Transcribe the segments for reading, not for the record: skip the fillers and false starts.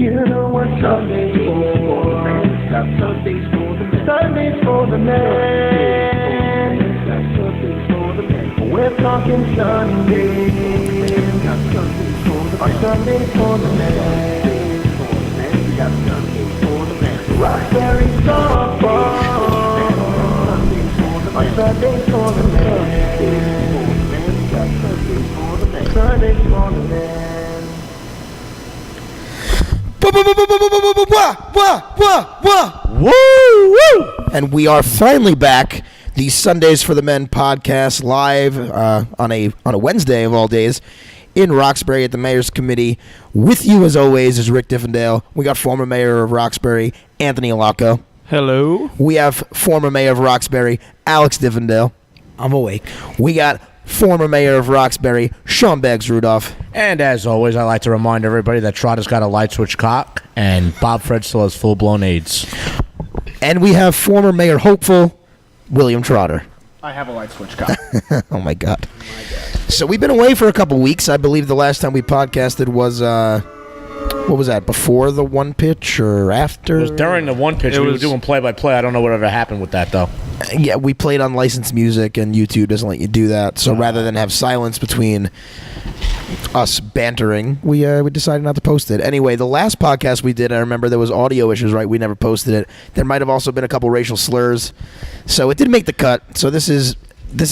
You know what Sunday's for. Got Sundays for the men. Sundays for the men. Got Sundays for the men. We're talking Sundays. Got Sundays for the men. Sundays for the men. Got Sundays for the men. Roxbury Softball. Sundays for the men. Got Sundays for the men. Sundays for the men. Woo! And we are finally back. The Sundays for the Men podcast live on a Wednesday of all days in Roxbury at the Mayor's Committee. With you as always is Rick Diffendale. We got former Mayor of Roxbury, Anthony Alacco. Hello. We have former Mayor of Roxbury, Alex Diffendale. I'm awake. We got former Mayor of Roxbury, Sean Bagz Rudolph. And as always, I like to remind everybody that Trotter's got a light switch cock, and Bob Fred still has full-blown AIDS. And we have former Mayor Hopeful, William Trotter. I have a light switch cock. Oh, my God. So we've been away for a couple weeks. I believe the last time we podcasted was, what was that, before the one pitch or after? It was during the one pitch. We were doing play-by-play. I don't know whatever happened with that, though. Yeah, we played on licensed music, and YouTube doesn't let you do that. So rather than have silence between us bantering, we decided not to post it. Anyway, the last podcast we did, I remember there was audio issues, right? We never posted it. There might have also been a couple racial slurs. So it didn't make the cut. So this is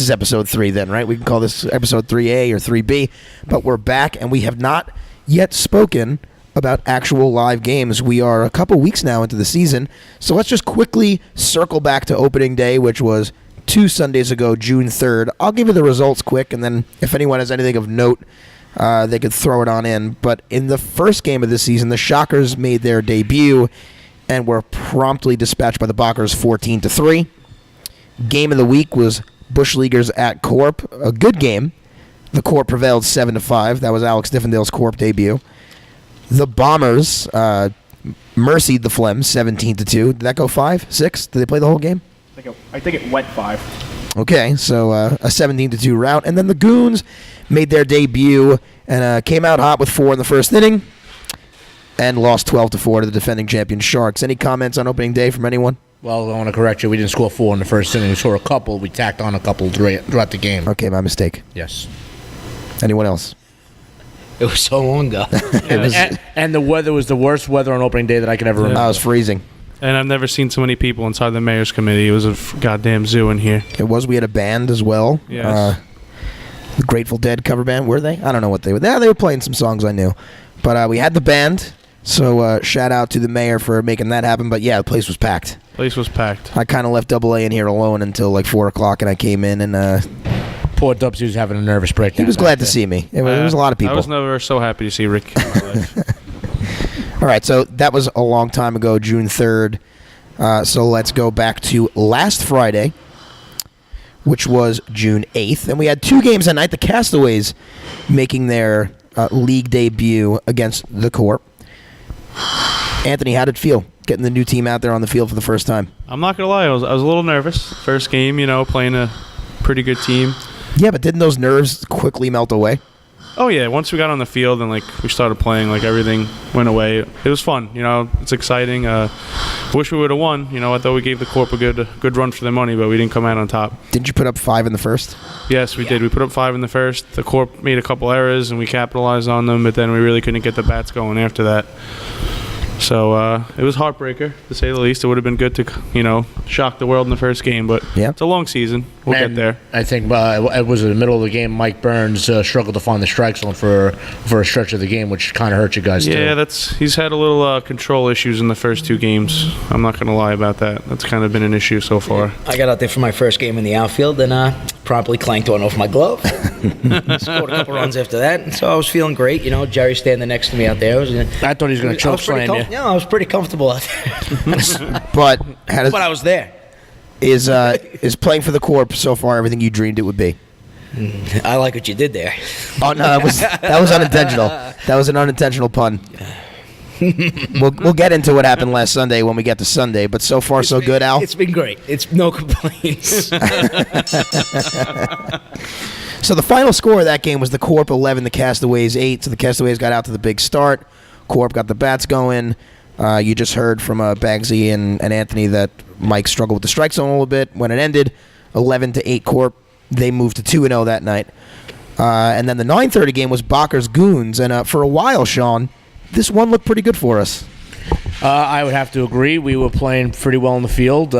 episode 3 then, right? We can call this episode 3A or 3B. But we're back, and we have not yet spoken about actual live games. We are a couple weeks now into the season, so let's just quickly circle back to opening day, which was 2 Sundays ago, June 3rd. I'll give you the results quick, and then if anyone has anything of note, they could throw it on in. But in the first game of the season, the Shockers made their debut and were promptly dispatched by the Bockers 14-3. Game of the week was Bush Leaguers at Corp, a good game. The Corp prevailed 7-5. That was Alex Diffendale's Corp debut. The Bombers mercied the Flems 17-2. Did that go 5, 6? Did they play the whole game? I think it went 5. Okay, so a 17-2 rout. And then the Goons made their debut and came out hot with 4 in the first inning and lost 12-4 to the defending champion Sharks. Any comments on opening day from anyone? Well, I want to correct you. We didn't score 4 in the first inning. We scored a couple. We tacked on a couple throughout the game. Okay, my mistake. Yes. Anyone else? It was so long ago. And the weather was the worst weather on opening day that I could ever remember. I was freezing. And I've never seen so many people inside the Mayor's Committee. It was a goddamn zoo in here. It was. We had a band as well. Yes. The Grateful Dead cover band. Were they? I don't know what they were. They were playing some songs I knew. But we had the band. So shout out to the mayor for making that happen. But yeah, the place was packed. Place was packed. I kind of left AA in here alone until like 4 o'clock, and I came in and poor Dubs, he was having a nervous breakdown. He was glad to see me. It was a lot of people. I was never so happy to see Rick in my life. All right, so that was a long time ago, June 3rd. So let's go back to last Friday, which was June 8th. And we had 2 games that night. The Castaways making their league debut against the Corp. Anthony, how did it feel getting the new team out there on the field for the first time? I'm not going to lie. I was a little nervous. First game, playing a pretty good team. Yeah, but didn't those nerves quickly melt away? Oh, yeah. Once we got on the field and, we started playing, everything went away. It was fun. It's exciting. Wish we would have won. I thought we gave the Corp a good run for their money, but we didn't come out on top. Didn't you put up 5 in the first? Yes, we did. We put up 5 in the first. The Corp made a couple errors, and we capitalized on them, but then we really couldn't get the bats going after that. So it was heartbreaker, to say the least. It would have been good to, shock the world in the first game, but it's a long season. We'll get there. I think it was in the middle of the game. Mike Burns struggled to find the strike zone for a stretch of the game, which kind of hurt you guys too. Yeah, he's had a little control issues in the first 2 games. I'm not going to lie about that. That's kind of been an issue so far. I got out there for my first game in the outfield and promptly clanked one off my glove. Scored a couple runs after that, so I was feeling great. Jerry standing next to me out there. I thought he was going to choke slam you. Yeah, I was pretty comfortable out there. But I was there. Is playing for the Corp so far everything you dreamed it would be? I like what you did there. Oh no, that was unintentional. That was an unintentional pun. We'll get into what happened last Sunday when we get to Sunday, but so far so good, Al. It's been great. It's no complaints. So the final score of that game was the Corp 11, the Castaways 8. So the Castaways got out to the big start. Corp got the bats going. You just heard from Bagzy and Anthony that Mike struggled with the strike zone a little bit. When it ended, 11-8 Corp. They moved to 2-0 that night. And then the 9:30 game was Bakker's Goons. And for a while, Sean, this one looked pretty good for us. I would have to agree. We were playing pretty well in the field.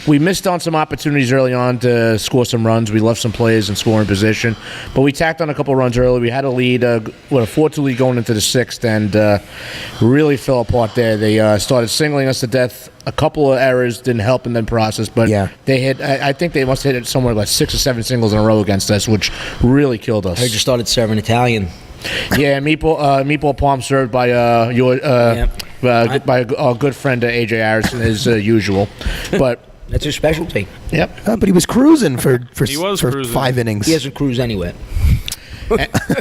We missed on some opportunities early on to score some runs. We left some plays in scoring position. But we tacked on a couple runs early. We had a lead, with a 4-2 lead going into the 6th, and really fell apart there. They started singling us to death. A couple of errors didn't help in the process, but they hit. I think they must have hit it somewhere like 6 or 7 singles in a row against us, which really killed us. I heard you started serving Italian. Yeah, meatball palm served by by our good friend AJ Harrison as usual, but. That's his specialty. Yep. But he was cruising for cruising. 5 innings. He hasn't cruised anywhere.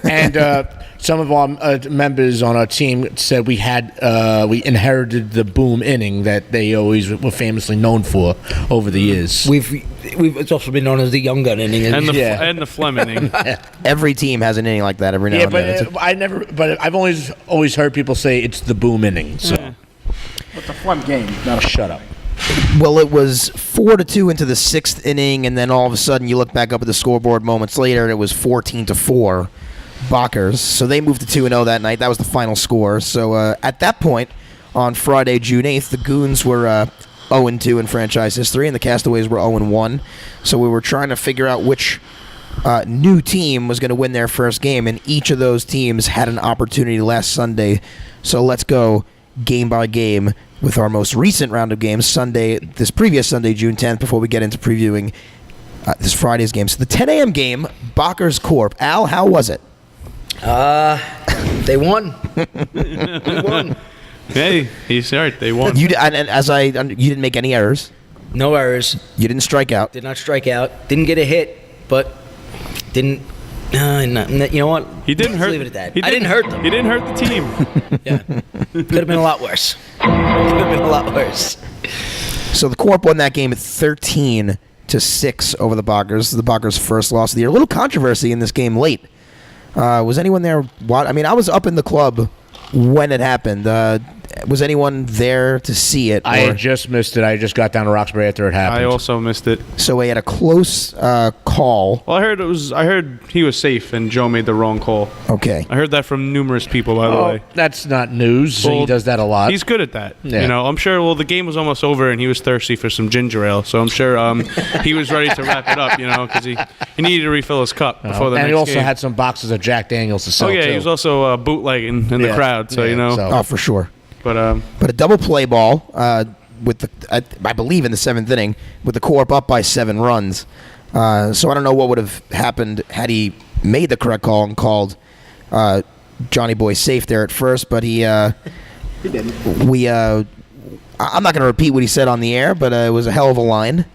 And some of our members on our team said we inherited the boom inning that they always were famously known for over the years. It's also been known as the young gun inning. And the Flem inning. Every team has an inning like that every now and then. But I've always heard people say it's the boom inning. So. It's a fun game. Not Shut up. Well, it was 4-2 into the 6th inning, and then all of a sudden you look back up at the scoreboard moments later, and it was 14-4 Bakkers. So they moved to 2-0 that night. That was the final score. So at that point, on Friday, June 8th, the Goons were 0-2 in franchise history, and the Castaways were 0-1. So we were trying to figure out which new team was going to win their first game, and each of those teams had an opportunity last Sunday. So let's go game by game with our most recent round of games, this previous Sunday, June 10th, before we get into previewing this Friday's game. So the 10 a.m. game, Bakker's Corp. Al, how was it? They won. They won. Hey, he's right. They won. You didn't make any errors. No errors. You didn't strike out. Did not strike out. Didn't get a hit, but didn't. You know what? He didn't Let's hurt. leave it at that. I didn't hurt them. He didn't hurt the team. Yeah. Could have been a lot worse. Could have been a lot worse. So the Corp won that game at 13-6 over the Bakkers. The Bakkers' first loss of the year. A little controversy in this game late. Was anyone there? I was up in the club when it happened. Was anyone there to see it? I had just missed it. I just got down to Roxbury after it happened. I also missed it. So we had a close call. Well, I heard he was safe and Joe made the wrong call. Okay. I heard that from numerous people, by the way. That's not news. He does that a lot. He's good at that. Yeah. You know, I'm sure. Well, the game was almost over and he was thirsty for some ginger ale, so I'm sure he was ready to wrap it up. You know, because he needed to refill his cup before the next game. And he also had some boxes of Jack Daniels to sell. Oh yeah, too. he was also bootlegging in the crowd. So you know. Oh, for sure. But a double play ball with I believe in the 7th inning with the Corp up by 7 runs. So I don't know what would have happened had he made the correct call and called Johnny Boy safe there at first, but he didn't. I'm not going to repeat what he said on the air, but it was a hell of a line.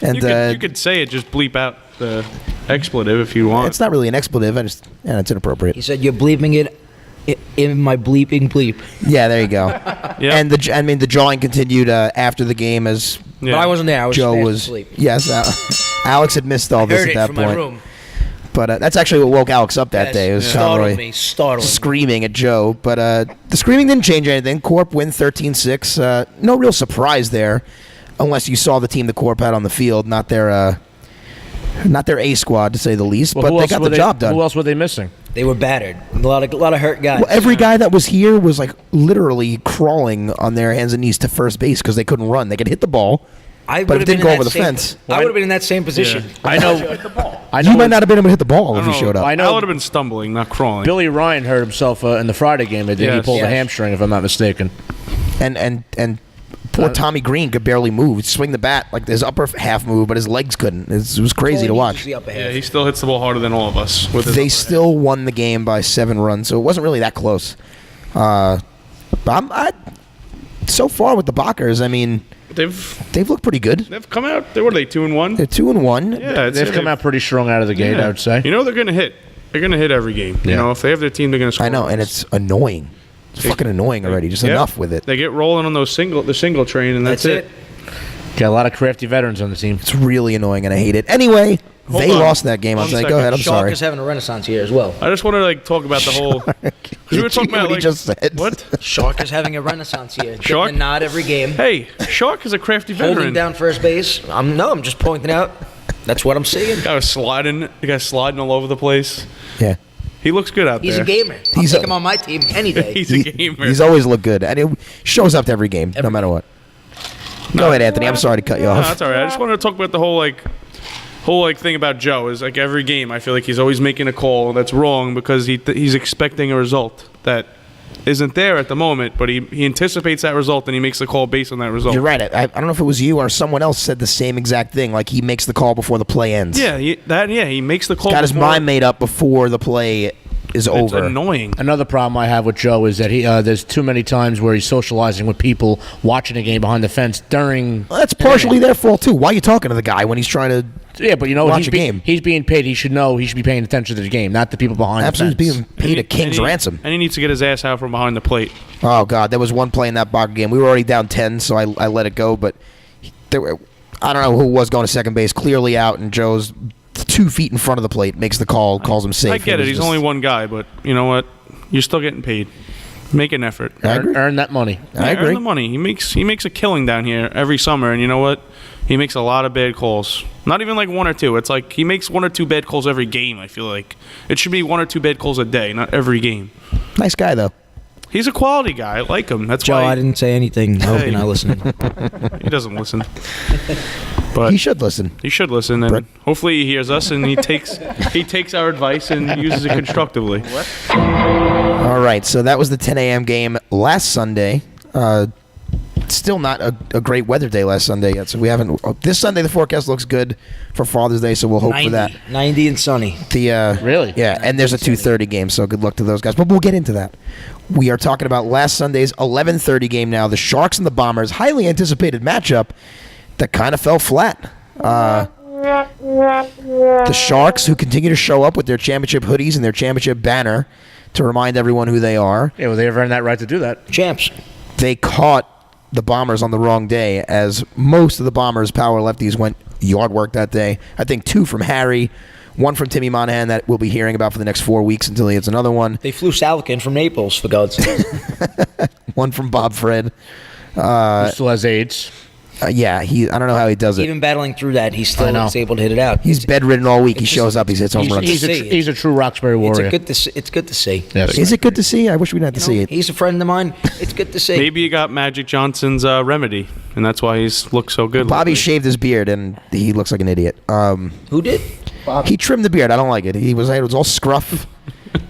And you could say it, just bleep out the expletive if you want. It's not really an expletive. It's inappropriate. He said you're bleeping it in my bleeping bleep. Yeah, there you go. Yep. And the jawing continued after the game as But I wasn't there. I was Joe fast was asleep. Yes, Alex had missed all this Heard at it that from point. my room. But that's actually what woke Alex up that day. It was Startled me. screaming at Joe. But the screaming didn't change anything. Corp win 13-6. No real surprise there, unless you saw the team the Corp had on the field, not their A squad to say the least. Well, but they got the job done. Who else were they missing? They were battered. A lot of hurt guys. Well, every guy that was here was like literally crawling on their hands and knees to first base because they couldn't run. They could hit the ball, but it didn't go over the fence. I would have been in that same position. Yeah. I know. You might not have been able to hit the ball if you showed up. I know. I would have been stumbling, not crawling. Billy Ryan hurt himself in the Friday game. He pulled a hamstring, if I'm not mistaken. And poor Tommy Green could barely move. He'd swing the bat like his upper half moved, but his legs couldn't. It was crazy to watch. Yeah, he still hits the ball harder than all of us. They still won the game by 7 runs, so it wasn't really that close. But so far with the Bakkers, I mean, they've looked pretty good. They've come out. What are they, 2-1? They're 2-1. Yeah, they've come out pretty strong out of the gate, I would say. You know they're going to hit. They're going to hit every game. You know, if they have their team, they're going to score. I know, and it's annoying. It's fucking annoying already. Just enough with it. They get rolling on the single train, and that's it. Got a lot of crafty veterans on the team. It's really annoying, and I hate it. Anyway, They lost that game. I'll say. Go ahead. I'm Shark sorry. is having a renaissance here as well. I just want to like talk about the whole. Because we were talking about What he like just said. what? Shark is having a renaissance here. Shark? Getting a nod every game. Hey, Shark is a crafty Holding veteran. down first base. I'm just pointing out. That's what I'm seeing. Guy was sliding. The guy sliding all over the place. Yeah. He looks good out He's there. a gamer. I'll He's take a- him on my team any day. He's a gamer. He's always looked good, and he shows up to every game, no matter what. Go ahead, Anthony. I'm sorry to cut you No, off. that's all right. I just wanted to talk about the whole thing about Joe is like every game I feel like he's always making a call that's wrong because he's expecting a result that isn't there at the moment, but he anticipates that result and he makes the call based on that result. You're right. I don't know if it was you or someone else said the same exact thing. Like he makes the call before the play ends. Yeah, he makes the call. Got his before- mind made up before the play is It's over. annoying. Another problem I have with Joe is that there's too many times where he's socializing with people watching a game behind the fence during. Well, that's partially their fault too. Why are you talking to the guy when he's trying to? Yeah, but you know Watch he's a game. He's being paid. He should know. He should be paying attention to the game, not the people behind Absolutely the fence. being paid a king's And he- ransom. And he needs to get his ass out from behind the plate. Oh God, there was one play in that Bagz game. We were already down 10, so I let it go. But I don't know who was going to second base, clearly out, and Joe's 2 feet in front of the plate, makes the call, calls him safe. I get it. He's only one guy, but you know what? You're still getting paid. Make an effort. I agree. Earn that money. I Earn agree. the money. He makes a killing down here every summer, and you know what? He makes a lot of bad calls. Not even like 1 or 2. It's like he makes 1 or 2 bad calls every game. I feel like it should be 1 or 2 bad calls a day, not every game. Nice guy though. He's a quality guy. I like him. That's Joe, why I didn't say anything. I hope Hey. you're not listening. he doesn't listen. But He should listen. he should listen, and hopefully he hears us and he takes our advice and uses it constructively. All right, so that was the 10 a.m. game last Sunday. Still not a great weather day last Sunday yet, so we haven't. This Sunday the forecast looks good for Father's Day, so we'll hope for that. 90 and sunny. Really? Yeah, and there's a 2:30 game, so good luck to those guys. But we'll get into that. We are talking about last Sunday's 11:30 game now. The Sharks and the Bombers, highly anticipated matchup that kind of fell flat. The Sharks, who continue to show up with their championship hoodies and their championship banner to remind everyone who they are, Yeah, well, they've earned that right to do that. Champs. they caught the Bombers on the wrong day, as most of the Bombers' power lefties went yard work that day. I think 2 from Harry, 1 from Timmy Monahan that we'll be hearing about for the next 4 weeks until he hits another one. They flew Salik in from Naples, for God's sake. 1 from Bob Fred. He still has AIDS. Yeah, I don't know how he does it. Even battling through that, he still I know. is able to hit it out. He's bedridden all week. He shows up. He hits home runs. He's a true Roxbury warrior. It's good to see. Yes. Is it good to see? I wish we didn't have to see it. He's a friend of mine. It's good to see. Maybe you got Magic Johnson's remedy, and that's why he's looked so good. Bobby lately. shaved his beard, and he looks like an idiot. Who did? He trimmed the beard. I don't like it. It was all scruff.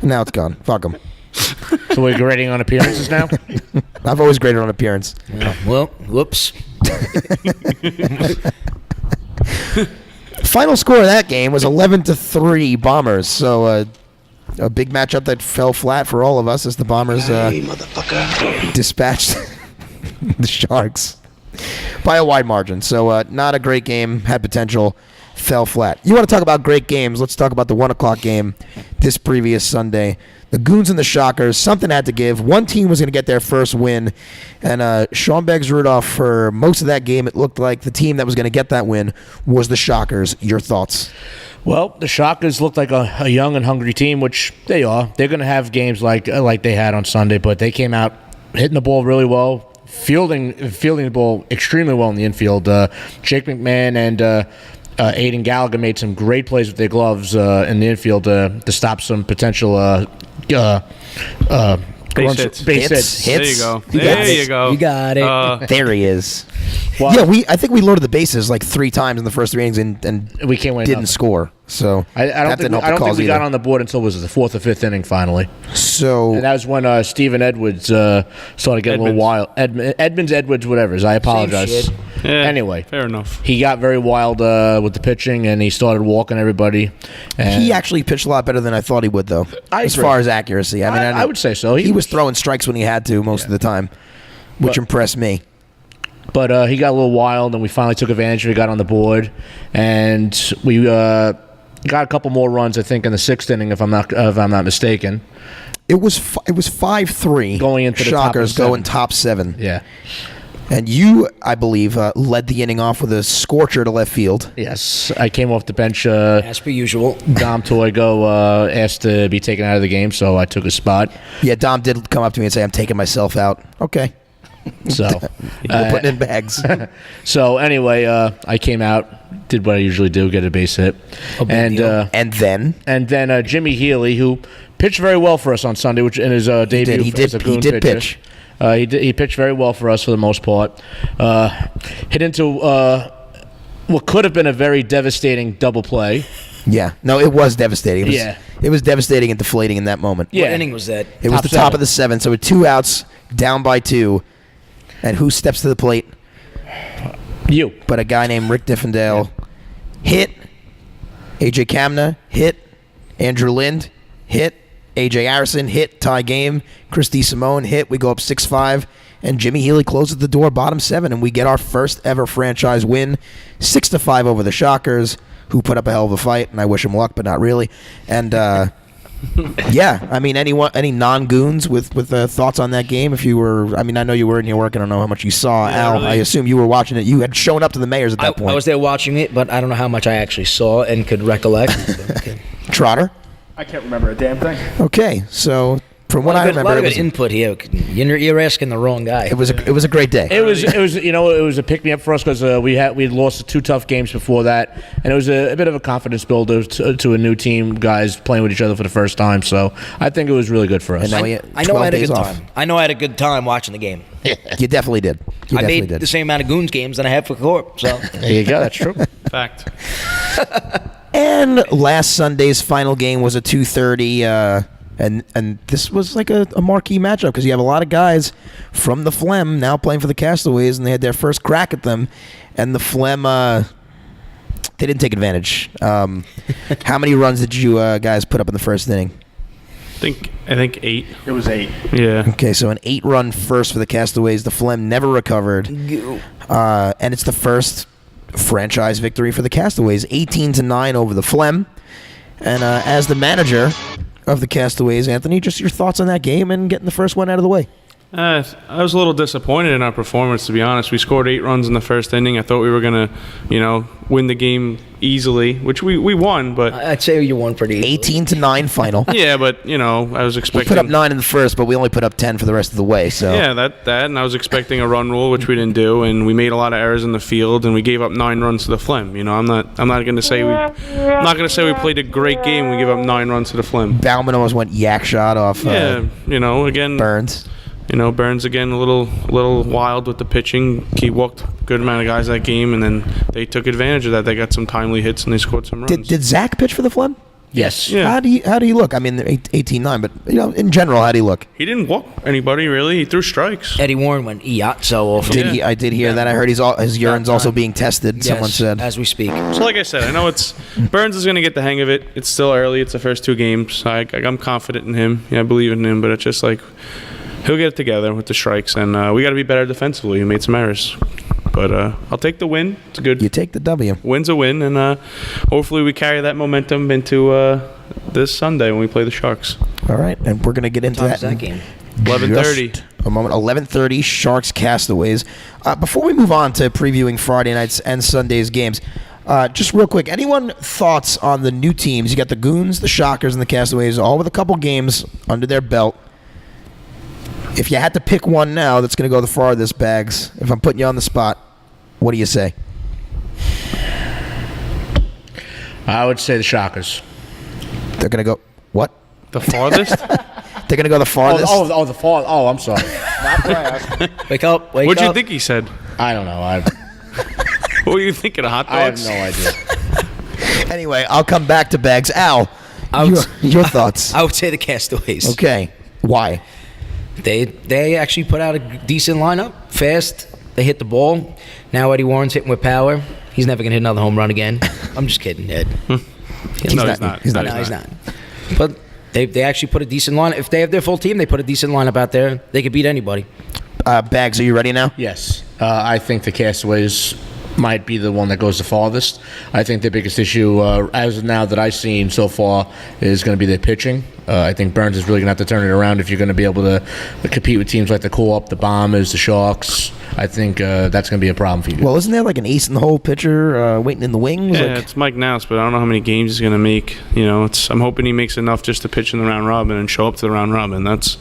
Now it's gone. Fuck him. So we're grading on appearances now? I've always graded on appearance. Well, whoops. Final score of that game was 11-3 Bombers. So a big matchup that fell flat for all of us as the Bombers dispatched the Sharks by a wide margin. So not a great game. Had potential. Fell flat. You want to talk about great games? Let's talk about the 1 o'clock game this previous Sunday. The Goons and the Shockers, something had to give. One team was going to get their first win, and Sean Bagz Rudolph, for most of that game, it looked like the team that was going to get that win was the Shockers. Your thoughts? Well, the Shockers look like a young and hungry team, which they are. They're going to have games like they had on Sunday, but they came out hitting the ball really well, fielding the ball extremely well in the infield. Jake McMahon and Aiden Gallagher made some great plays with their gloves in the infield to stop some potential Base hits. Base hits. There you go. You got There it. you go. You got it. There he is. Well, Yeah, I think we loaded the bases like 3 times in the first 3 innings and we can't win. didn't nothing. sure. So I that don't didn't think, help the cause we got either. on the board until was it the 4th or 5th inning finally. So And that was when Stephen Edwards started getting a little wild. Edwards, whatever. I apologize. shit. Yeah, Anyway, fair enough. he got very wild with the pitching, and he started walking everybody. And he actually pitched a lot better than I thought he would, though. I as agree. far as accuracy, I would say so. He was throwing strikes when he had to most of the time, which impressed me. But he got a little wild, and we finally took advantage of it, got on the board, and we got a couple more runs, I think, in the 6th inning, if I'm not mistaken. It was 5-3 Going into the top Shockers of 7. going top 7. Yeah. And you, I believe, led the inning off with a scorcher to left field. Yes, I came off the bench. As per usual. Dom Toigo asked to be taken out of the game, so I took a spot. Yeah, Dom did come up to me and say, "I'm taking myself out." Okay. So We're putting in Bagz. So anyway, I came out, did what I usually do, get a base hit, and then Jimmy Healy, who pitched very well for us on Sunday, which in his debut as a Goon pitcher. Pitch. He pitched very well for us for the most part. Hit into what could have been a very devastating double play. Yeah. No, it was devastating. It was devastating and deflating in that moment. What inning was that? It was the top of the 7th, so with 2 outs, down by 2. And who steps to the plate? You. But a guy named Rick Diffendale hit. AJ Kamna hit. Andrew Lind hit. AJ Harrison hit. Tie game. Chris DeSimone hit. We go up 6-5. And Jimmy Healy closes the door, bottom 7, and we get our first ever franchise win, 6-5 over the Shockers, who put up a hell of a fight. And I wish them luck, but not really. And yeah, I mean, any non-goons with thoughts on that game? If you were, I mean, I know you were in your work. I don't know how much you saw. Yeah, Al, really. I assume you were watching it. You had shown up to the Mayor's at that point. I was there watching it, but I don't know how much I actually saw and could recollect. Okay. Trotter? I can't remember a damn thing. Okay, so from what I remember, a lot it of was good input here. You're asking the wrong guy. it was a great day. It was a pick me up for us because we had lost 2 tough games before that, and it was a bit of a confidence builder to a new team, guys playing with each other for the first time. So I think it was really good for us. And now I know I had a good off. time. I know I had a good time watching the game. You definitely did. You I definitely made did. the same amount of Goons games than I had for Corp. So There you go. That's true. Fact. And last Sunday's final game was a 2:30. And this was like a marquee matchup because you have a lot of guys from the Phlegm now playing for the Castaways, and they had their first crack at them. And the Phlegm, they didn't take advantage. How many runs did you guys put up in the first inning? I think 8. It was 8. Yeah. Okay, so an 8-run first for the Castaways. The Phlegm never recovered. And it's the first franchise victory for the Castaways, 18-9 over the Phlegm. And as the manager of the Castaways, Anthony, just your thoughts on that game and getting the first one out of the way. I was a little disappointed in our performance, to be honest. We scored 8 runs in the first inning. I thought we were going to, win the game easily, which we won, but... I'd say you won pretty easily. 18-9 final. Yeah, but, I was We expecting... put up 9 in the first, but we only put up 10 for the rest of the way, so... Yeah, that, and I was expecting a run rule, which we didn't do, and we made a lot of errors in the field, and we gave up 9 runs to the Phlegm. I'm not going to say we played a great game. We gave up 9 runs to the Phlegm. Bauman almost went yak shot off Again... Burns. Burns again a little wild with the pitching. He walked a good amount of guys that game, and then they took advantage of that. They got some timely hits and they scored some runs. Did Zach pitch for the Phlegm? Yes. Yeah. How do you look? I mean, 18-9, but in general, how do you look? He didn't walk anybody really. He threw strikes. Eddie Warren went so often. I did hear that. I heard his urine's also being tested. Yes, Someone said. as we speak. So like I said, I know Burns is going to get the hang of it. It's still early. It's the first 2 games. I'm confident in him. I believe in him, but it's just like he'll get it together with the strikes, and we got to be better defensively. We made some errors. But I'll take the win. It's good. You take the W. Win's a win, and hopefully we carry that momentum into this Sunday when we play the Sharks. All right, and we're going to get into Time's that. that game? 11:30. A moment. 11:30. Sharks Castaways. Before we move on to previewing Friday nights and Sunday's games, just real quick, anyone thoughts on the new teams? You got the Goons, the Shockers, and the Castaways, all with a couple games under their belt. If you had to pick one now that's going to go the farthest, Bagz, if I'm putting you on the spot, what do you say? I would say the Shockers. They're going to go, what? The farthest? They're going to go the farthest? The fall. Oh, I'm sorry. Wake up. What'd you think he said? I don't know. What were you thinking, of hot I have dogs? no idea. Anyway, I'll come back to Bagz. Al, your thoughts. I would say the Castaways. Okay. Why? They actually put out a decent lineup. Fast. They hit the ball. Now Eddie Warren's hitting with power. He's never going to hit another home run again. I'm just kidding, Ed. He's not. He's not. No, he's not. But they actually put a decent lineup. If they have their full team, they put a decent lineup out there. They could beat anybody. Bagz, are you ready now? Yes. I think the Castaways might be the one that goes the farthest. I think the biggest issue, as of now that I've seen so far, is going to be their pitching. I think Burns is really going to have to turn it around if you're going to be able to compete with teams like the Co-op, the Bombers, the Sharks. I think that's going to be a problem for you. Well, isn't there like an ace in the hole pitcher waiting in the wings? Yeah, it's Mike Nouse, but I don't know how many games he's going to make. I'm hoping he makes enough just to pitch in the round robin and show up to the round robin. That's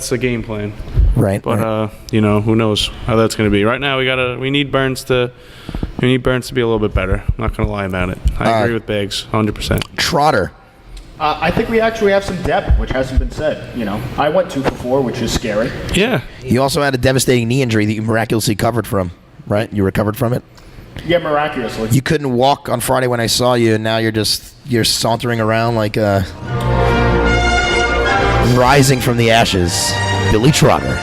the game plan. Right. But who knows how that's going to be. Right now, we need Burns to be a little bit better. I'm not going to lie about it. I agree with Bagz, 100%. Trotter. I think we actually have some depth, which hasn't been said. I went 2 for 4, which is scary. Yeah. You also had a devastating knee injury that you miraculously recovered from, right? You recovered from it? Yeah, miraculously. You couldn't walk on Friday when I saw you, and now you're sauntering around like rising from the ashes. Billy Trotter,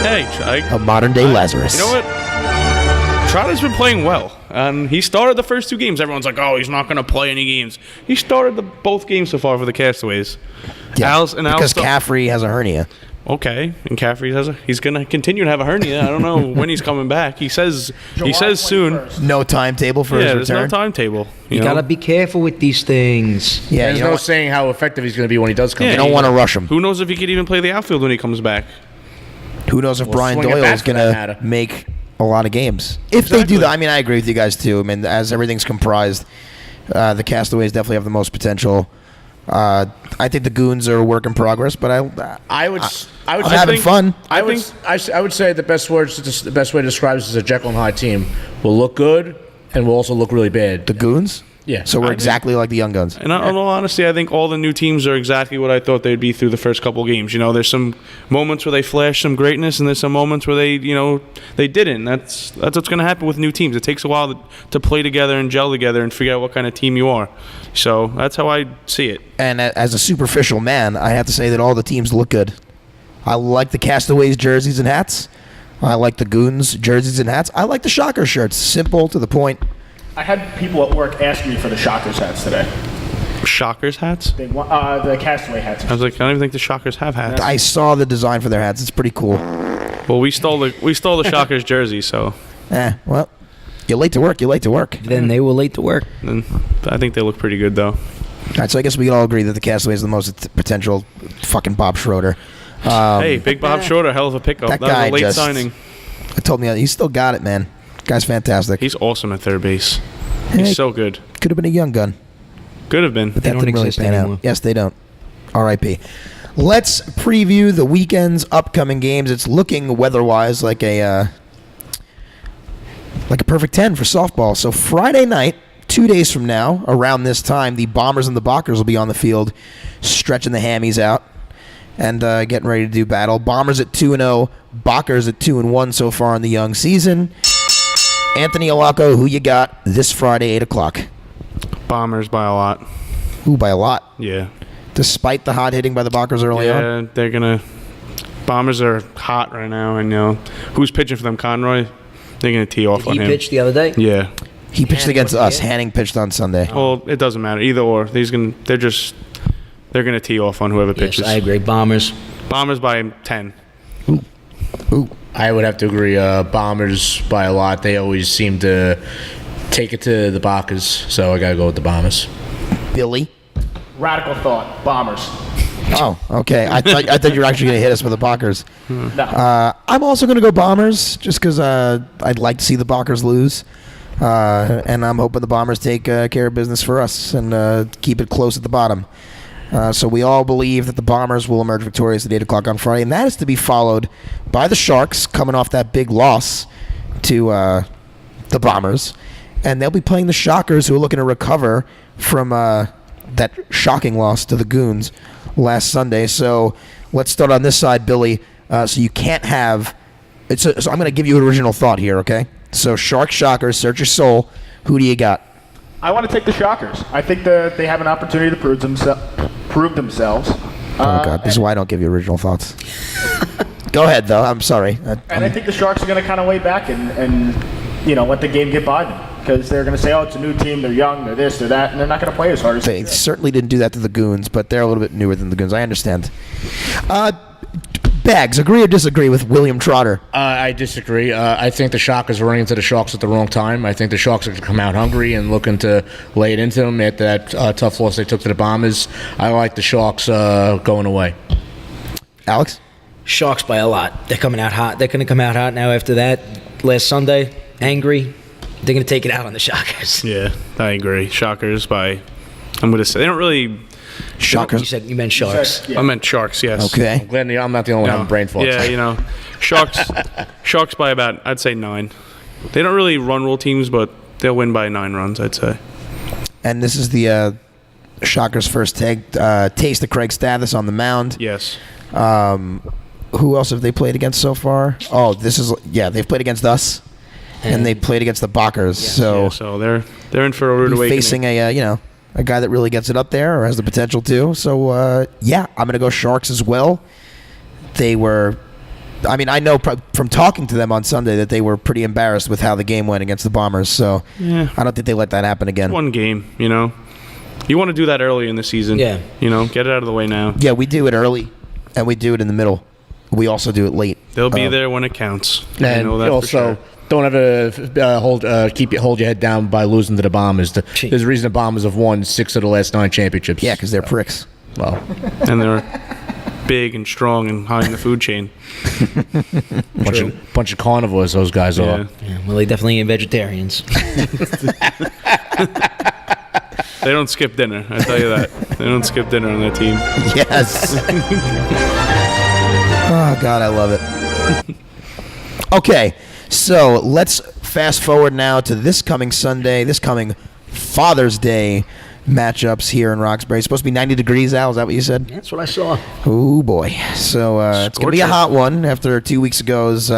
Hey, a modern-day Lazarus. You know what? Trotter's been playing well. He started the first 2 games. Everyone's like, oh, he's not going to play any games. He started both games so far for the Castaways. Yeah, because Caffrey has a hernia. Okay, and Caffrey he's going to continue to have a hernia. I don't know when he's coming back. He says soon. 21st. No timetable for his return? There's no timetable. You got to be careful with these things. Yeah, There's no saying how effective he's going to be when he does come Yeah, You back. don't want to rush him. Who knows if he could even play the outfield when he comes back? Who knows if Brian swing a Doyle bat is for going that to matter. make a lot of games. If they do that, I mean, I agree with you guys too. I mean, as everything's comprised, the Castaways definitely have the most potential. I think the Goons are a work in progress, but I'm having fun. I would say the best way to describe this is a Jekyll and Hyde team. Will look good and will also look really bad. The Goons? Yeah. So we're exactly like the Young Guns. And in all honesty, I think all the new teams are exactly what I thought they'd be through the first couple games. There's some moments where they flash some greatness, and there's some moments where they didn't. That's what's going to happen with new teams. It takes a while to play together and gel together and figure out what kind of team you are. So that's how I see it. And as a superficial man, I have to say that all the teams look good. I like the Castaways jerseys and hats. I like the Goons jerseys and hats. I like the Shocker shirts. Simple, to the point. I had people at work ask me for the Shockers hats today. Shockers hats? They want the Castaway hats. I was like, I don't even think the Shockers have hats. I saw the design for their hats. It's pretty cool. Well, we stole the Shockers jersey, so Well, you're late to work. You're late to work. Then they were late to work. and I think they look pretty good though. All right, so I guess we can all agree that the Castaways are the most potential. Fucking Bob Schroeder. Hey, Big Bob Schroeder, hell of a pickup. That That was guy a late just- signing. I told me he's still got it, man. Guy's fantastic. He's awesome at third base. Hey, He's so good. could have been a young gun, Could have been. but They that don't didn't really exist pan anymore. out. Yes, they don't. R.I.P. Let's preview the weekend's upcoming games. It's looking weather-wise like a perfect 10 for softball. So Friday night, 2 days from now, around this time, the Bombers and the Bockers will be on the field, stretching the hammies out and getting ready to do battle. Bombers at 2-0, Bockers at 2-1 so far in the young season. Anthony Alaco, who you got this Friday, 8 o'clock? Bombers by a lot. Ooh, by a lot. Yeah. Despite the hot hitting by the Bockers early on. Yeah, they're gonna. Bombers are hot right now, and who's pitching for them? Conroy. They're gonna tee off on He him. pitched the other day. Yeah. He pitched Hanning against was us. here? Hanning pitched on Sunday. Well, it doesn't matter either or. They're gonna tee off on whoever Yes, pitches. I agree. Bombers. Bombers by 10. Ooh. I would have to agree. Bombers by a lot. They always seem to take it to the Bockers, so I got to go with the Bombers. Billy. Radical thought. Bombers. Oh, okay. I thought you were actually going to hit us with the Bockers. No. I'm also going to go Bombers just because I'd like to see the Bockers lose. And I'm hoping the Bombers take care of business for us and keep it close at the bottom. So we all believe that the Bombers will emerge victorious at 8 o'clock on Friday, and that is to be followed by the Sharks coming off that big loss to the Bombers. And they'll be playing the Shockers, who are looking to recover from that shocking loss to the Goons last Sunday. So let's start on this side, Billy. So you can't have... So I'm going to give you an original thought here, okay? So Sharks, Shockers, search your soul. Who do you got? I want to take the Shockers. I think they have an opportunity to prove themselves. Oh, God. This is why I don't give you original thoughts. Go ahead, though. I'm sorry. And I think the Sharks are going to kind of wait back and let the game get by them. Because they're going to say, oh, it's a new team, they're young, they're this, they're that, and they're not going to play as hard as They certainly didn't do that to the Goons, but they're a little bit newer than the Goons. I understand. Bagz, agree or disagree with William Trotter? I disagree. I think the Shockers are running into the Sharks at the wrong time. I think the Sharks are going to come out hungry and looking to lay it into them after that tough loss they took to the Bombers. I like the Sharks going away. Alex? Sharks by a lot. They're coming out hot. They're going to come out hot now after that. Last Sunday, angry. They're going to take it out on the Shockers. Yeah, I agree. Shockers by, I'm going to say, they don't really. Shockers. You meant Sharks. I meant Sharks, yes. Okay. I'm glad I'm not the only one having brain farts. Yeah, Sharks by about, I'd say 9. They don't really run rule teams, but they'll win by 9 runs, I'd say. And this is the Shockers' first taste of Craig Stathis on the mound. Yes. Who else have they played against so far? Oh, they've played against us, and they played against the Bakers. So they're in for a rude awakening. Facing a guy that really gets it up there or has the potential to. So I'm gonna go Sharks as well. They were. I mean, I know from talking to them on Sunday that they were pretty embarrassed with how the game went against the Bombers. So I don't think they let that happen again. One game, you want to do that early in the season. Yeah. Get it out of the way now. Yeah, we do it early, and we do it in the middle. We also do it late. They'll be there when it counts. I And know that also, for sure. don't ever hold your head down by losing to the Bombers. There's a reason the Bombers have won 6 of the last 9 championships. Yeah, because they're pricks. Well, And they're big and strong and high in the food chain. bunch of carnivores those guys Yeah. are. Yeah, well, they definitely ain't vegetarians. They don't skip dinner, I tell you that. They don't skip dinner on that team. Yes. Oh, God, I love it. Okay, so let's fast forward now to this coming Father's Day matchups here in Roxbury. It's supposed to be 90 degrees, Al. Is that what you said? That's what I saw. Oh, boy. So it's going to be a Scorcher. hot one after 2 weeks ago's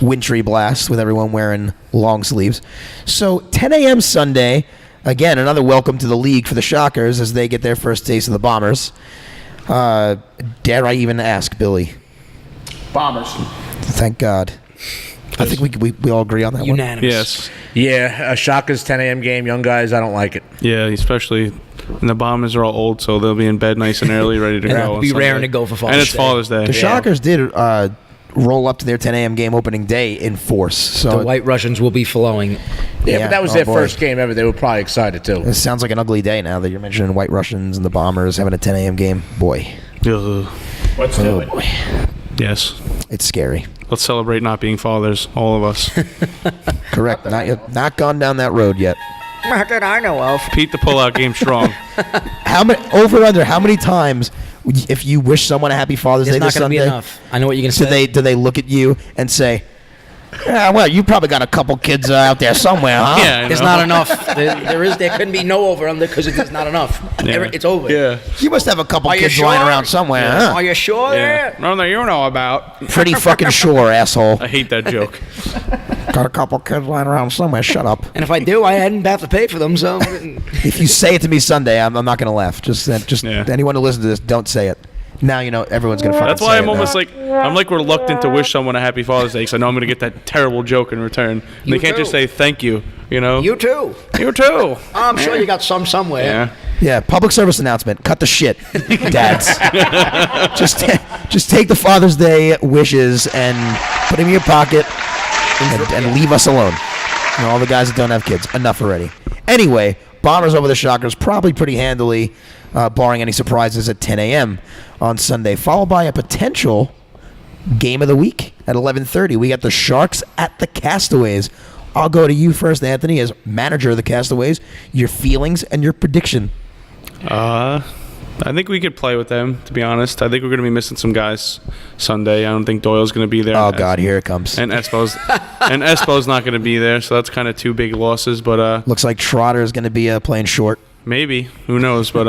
wintry blast with everyone wearing long sleeves. So 10 a.m. Sunday, again, another welcome to the league for the Shockers as they get their first taste of the Bombers. Dare I even ask, Billy? Bombers. Thank God. I think we all agree on that one. Unanimous. Yes. Yeah, a Shockers 10 a.m. game. Young guys, I don't like it. Yeah, especially and the Bombers are all old, so they'll be in bed nice and early, ready to And go. it'll on be Sunday. raring to go for Father's And it's Day. Father's Day. The Shockers did roll up to their 10 a.m. game opening day in force. So The White Russians will be flowing. Yeah, but that was oh their boy. first game ever. They were probably excited, too. It sounds like an ugly day now that you're mentioning White Russians and the Bombers having a 10 a.m. game. Boy. Ugh. Let's do it. Boy. Yes. It's scary. Let's celebrate not being fathers, all of us. Correct. Not gone down that road yet. Not that I know of. Pete the pullout game strong. How many times if you wish someone a happy Father's It's Day not this going to be Sunday, enough. I know what you're going to do say. they look at you and say, well, you probably got a couple kids out there somewhere, huh? Yeah, I It's know. not enough. There couldn't be no over under because it's not enough. Yeah. It's over. Yeah. You must have a couple Are you kids lying sure? around somewhere, Yeah. huh? Are you sure? Yeah. No, you know about. Pretty fucking sure, asshole. I hate that joke. Got a couple kids lying around somewhere. Shut up. And if I do, I hadn't have to pay for them. So If you say it to me Sunday, I'm not going to laugh. Just Yeah. anyone who listens to this, don't say it. Now you know everyone's going to fucking That's say why it I'm now. almost like reluctant to wish someone a happy Father's Day because I know I'm going to get that terrible joke in return. And You they can't too. just say thank you, you know? you too. You too. I'm sure you got some somewhere. Yeah. Yeah, public service announcement. Cut the shit, dads. just take the Father's Day wishes and put them in your pocket and leave us alone. You know, all the guys that don't have kids. Enough already. Anyway, Bombers over the Shockers probably pretty handily, barring any surprises at 10 a.m. on Sunday, followed by a potential game of the week at 11:30. We got the Sharks at the Castaways. I'll go to you first, Anthony, as manager of the Castaways. Your feelings and your prediction. I think we could play with them, to be honest. I think we're going to be missing some guys Sunday. I don't think Doyle's going to be there. Oh, God, here it comes. And Espo's not going to be there, so that's kind of 2 big losses. But Looks like Trotter is going to be playing short. maybe. Who knows? But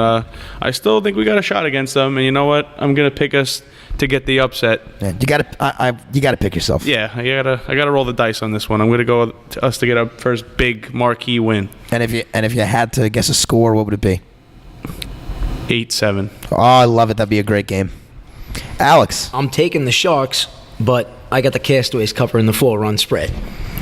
I still think we got a shot against them. And you know what? I'm going to pick us to get the upset. Yeah, you got to pick yourself. Yeah, I gotta roll the dice on this one. I'm going to go with us to get our first big marquee win. And if you had to guess a score, what would it be? 8-7. Oh, I love it. That'd be a great game. Alex. I'm taking the Sharks, but I got the Castaways covering the 4-run spread.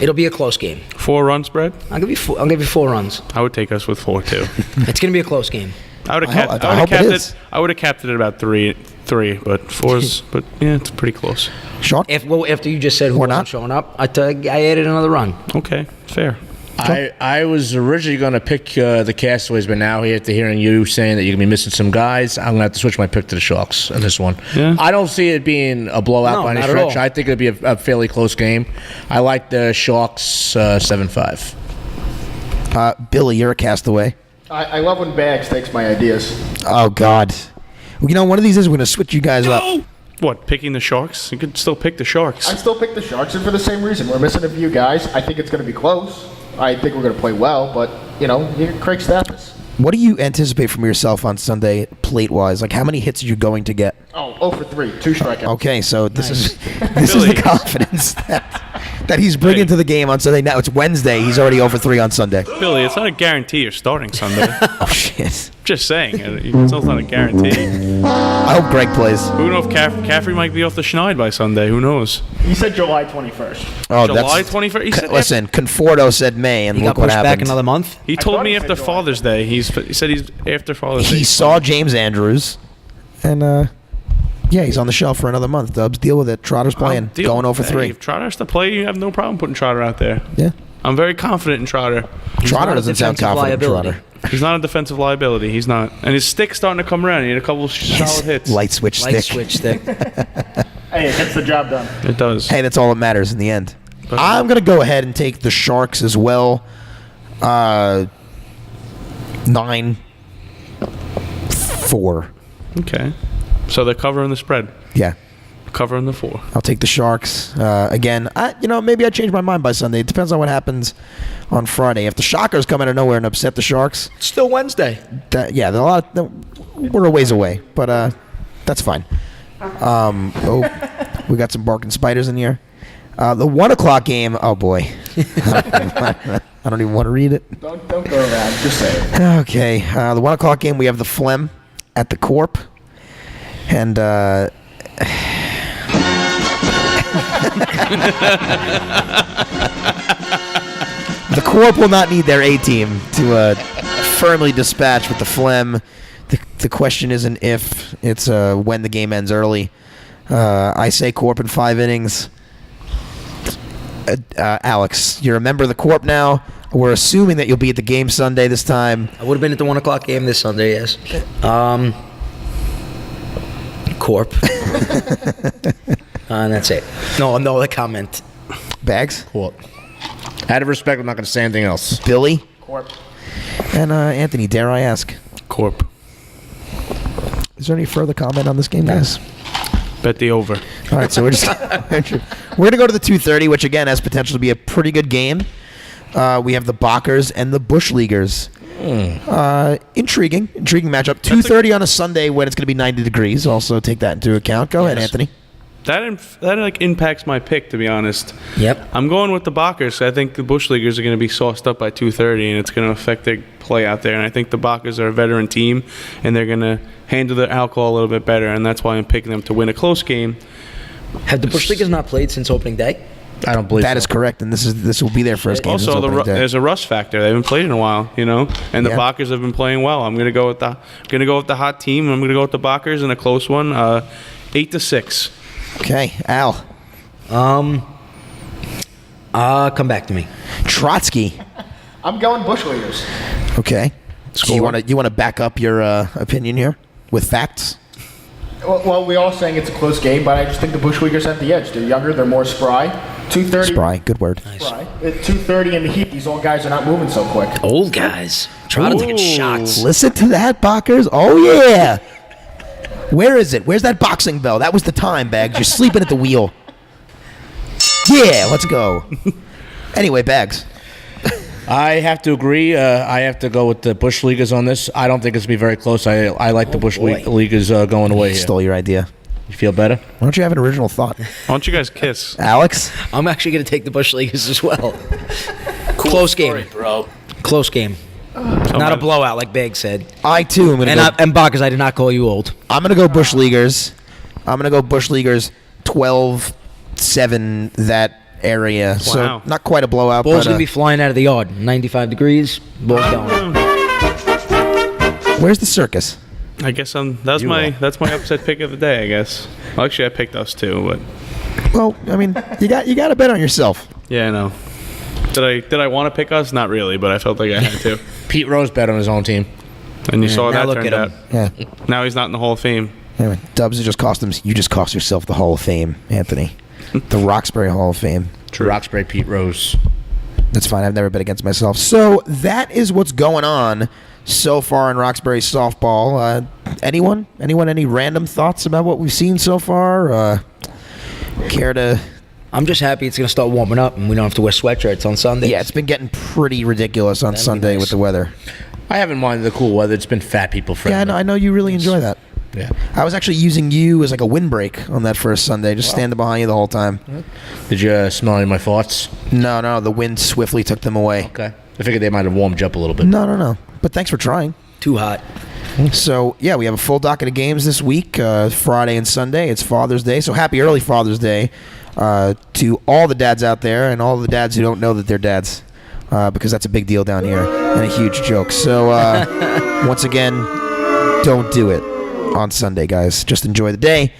It'll be a close game. 4-run spread? I'll give you 4 runs. I would take us with 4 too. It's going to be a close game. I would I have hope it is. I would have capped it at about 3 3, but 4's, but yeah, it's pretty close. Sean? After you just said who Or wasn't not. showing up, I added another run. Okay, fair. I was originally going to pick the Castaways, but now after hearing you saying that you're going to be missing some guys, I'm going to have to switch my pick to the Sharks in this one. Yeah. I don't see it being a blowout No, by any not at stretch. all. I think it'll be a fairly close game. I like the Sharks 7-5. Billy, you're a Castaway. I love when Bagz takes my ideas. Oh, God. Well, you know, one of these days we're going to switch you guys up. What, picking the Sharks? You could still pick the Sharks. I still pick the Sharks, and for the same reason. We're missing a few guys. I think it's going to be close. I think we're going to play well, but, you know, Craig Staffis. What do you anticipate from yourself on Sunday, plate-wise? Like, how many hits are you going to get? Oh, 0 for 3, 2 strikeouts. Okay, so this is Billy. the confidence that he's bringing to the game on Sunday. Now it's Wednesday. He's already over 3 on Sunday. Billy, it's not a guarantee you're starting Sunday. Oh shit! Just saying. It's also not a guarantee. I hope Greg plays. Who knows if Caffrey might be off the schneid by Sunday. Who knows? He said July 21st. Oh, July 21st? He said Listen, Conforto said May, and He look got what pushed happened. back another month. He I told thought me he after said Father's Day. He said he's after Father's Day. He saw James Andrews, and yeah, he's on the shelf for another month. Dubs, deal with it. Trotter's playing, going over 3. If Trotter has to play, you have no problem putting Trotter out there. Yeah, I'm very confident in Trotter. Trotter not a doesn't sound defensive confident. in liability. Trotter. He's not a defensive liability. He's not. And his stick's starting to come around. He had a couple of solid hits. Light switch Light stick. switch stick. Hey, it gets the job done. It does. Hey, that's all that matters in the end. But- I'm gonna go ahead and take the Sharks as well. 9-4. Okay. So they're covering the spread. Yeah. Covering the 4. I'll take the Sharks. Again, maybe I change my mind by Sunday. It depends on what happens on Friday. If the Shockers come out of nowhere and upset the Sharks, Still Wednesday. we're a ways away, but that's fine. We got some barking spiders in here. The 1 o'clock game. Oh boy, I don't even want to read it. Don't go around. Just say it. Okay, the 1 o'clock game. We have the Phlegm at the Corp, and the Corp will not need their A team to firmly dispatch with the Phlegm. The question isn't if, it's when the game ends early. I say Corp in 5 innings. Alex, you're a member of the Corp now. We're assuming that you'll be at the game Sunday this time. I would have been at the 1 o'clock game this Sunday, yes. Corp. And that's it. No other comment. Bagz, Cool. Out of respect, I'm not going to say anything else. Billy, Corp. and Anthony, dare I ask, Corp. is there any further comment on this game, guys? Bet the over. All right, so we're going to go to the 2:30, which again has potential to be a pretty good game. We have the Bockers and the Bush Leaguers. Intriguing matchup. 2:30 on a Sunday when it's going to be 90 degrees. Also take that into account. Go ahead, Anthony. That like impacts my pick, to be honest. Yep. I'm going with the Bockers. I think the Bush Leaguers are going to be sauced up by 2:30, and it's going to affect their play out there. And I think the Bockers are a veteran team, and they're going to handle their alcohol a little bit better, and that's why I'm picking them to win a close game. Have the Bush Leaguers not played since opening day? I don't believe That is correct, and this will be their first game. Also, since opening day. there's a rust factor. They haven't played in a while, and the Yeah. Bockers have been playing well. I'm going to go with the hot team. I'm going to go with the Bockers in a close one, 8-6. Okay, Al. Come back to me. Trotsky. I'm going Bush Leaguers. Okay. So Score. you want to back up your opinion here with facts? Well, we're all saying it's a close game, but I just think the Bush Leaguers have the edge. They're younger, they're more spry. 2:30. Spry, good word. Spry. At 2:30 in the heat, these old guys are not moving so quick. Old guys. Trying to take shots. Listen to that, Bockers. Oh yeah. Where is it? Where's that boxing bell? That was the time, Bagz. You're sleeping at the wheel. Yeah, let's go. Anyway, Bagz. I have to agree. I have to go with the Bush Leaguers on this. I don't think it's going to be very close. I like the Bush boy. Leaguers going away here. Stole your idea. You feel better? Why don't you have an original thought? Why don't you guys kiss? Alex? I'm actually going to take the Bush Leaguers as well. Close game. bro. Close game. Not a blowout like Bagz said. I too am going to go. And Baccus, I did not call you old. I'm going to go Bush Leaguers. I'm going to go Bush Leaguers 12-7 that area. So Wow. not quite a blowout. Ball's but, going to be flying out of the yard. 95 degrees. Ball's going. where's the circus? I guess that's my upset pick of the day. I guess. Well, actually, I picked us too, but Well, I mean, you got to bet on yourself. yeah, I know. Did I want to pick us? Not really, but I felt like I had to. Pete Rose bet on his own team. And you saw now that look turned at out. him. Yeah. Now he's not in the Hall of Fame. Anyway, Dubs, you just cost yourself the Hall of Fame, Anthony. The Roxbury Hall of Fame. True. Roxbury Pete Rose. That's fine. I've never bet against myself. So that is what's going on so far in Roxbury softball. Anyone? Any random thoughts about what we've seen so far? Care to? I'm just happy it's going to start warming up and we don't have to wear sweatshirts on Sunday. Yeah, it's been getting pretty ridiculous on That'd be Sunday nice. with the weather. I haven't minded the cool weather. It's been fat people friendly. Yeah, I know you really enjoy that. Yeah. I was actually using you as like a windbreak on that first Sunday, just standing behind you the whole time. Did you smell any of my farts? No, the wind swiftly took them away. Okay. I figured they might have warmed you up a little bit. No. But thanks for trying. Too hot. So, yeah, we have a full docket of games this week, Friday and Sunday. It's Father's Day, so happy early Father's Day to all the dads out there and all the dads who don't know that they're dads, because that's a big deal down here and a huge joke. So, once again, don't do it on Sunday, guys. Just enjoy the day.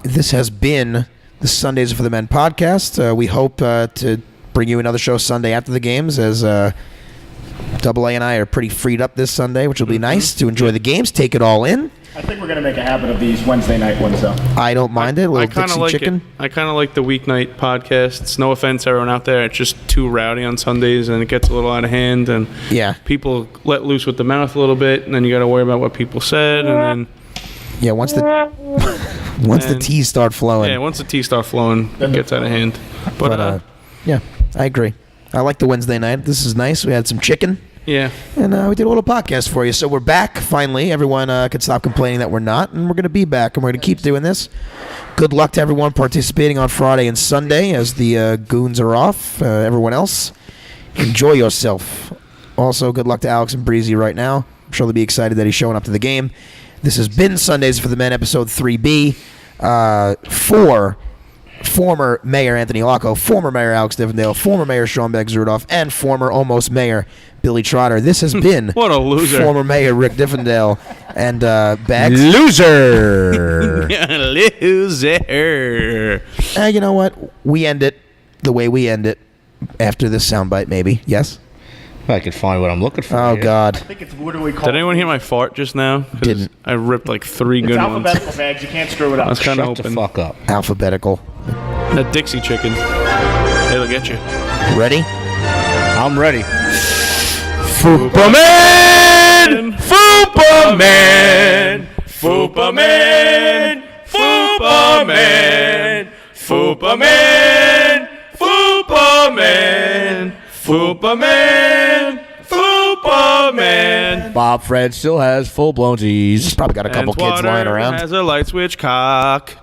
This has been the Sundays for the Men podcast. We hope to bring you another show Sunday after the games, as Double A and I are pretty freed up this Sunday, which will be nice to enjoy the games, take it all in. I think we're going to make a habit of these Wednesday night ones, though. I don't mind it. A little kind of Dixie like chicken. it. I kind of like the weeknight podcasts. No offense, everyone out there. It's just too rowdy on Sundays, and it gets a little out of hand. And Yeah. people let loose with the mouth a little bit, and then you got to worry about what people said, and Yeah, once the And- teas start flowing. then once the tea start flowing, it gets out of hand. But Yeah, I agree. I like the Wednesday night. This is nice. We had some chicken. yeah, And we did a little podcast for you. So we're back, finally. Everyone could stop complaining that we're not. And we're going to be back, and we're going to keep doing this. Good luck to everyone participating on Friday and Sunday as the goons are off. Everyone else, enjoy yourself. Also, good luck to Alex and Breezy right now. I'm sure they'll be excited that he's showing up to the game. This has been Sundays for the Men, episode 3B. For former Mayor Anthony Locco, former Mayor Alex Divendale, former Mayor Sean Bagz Rudolph, and former almost Mayor Billy Trotter. This has been What a loser. former Mayor Rick Divendale and Bagz. Loser! loser. You know what? We end it the way we end it after this soundbite, maybe. Yes? If I could find what I'm looking for. Oh, here. God. I think it's, what do we call Did anyone it? hear my fart just now? 'Cause Didn't. I ripped like 3 It's good ones. alphabetical, Bags. You can't screw it I up. was kind of Shut the hoping. fuck up. Alphabetical. That Dixie chicken. It'll get you. Ready? I'm ready. Fupaman! Fupaman! Fupaman! Fupaman! Fupaman! Fupaman! Fupaman! Fupaman! Bob Fred still has full-blown Z's. Probably got a couple And kids lying Twatter around. has a light switch cock.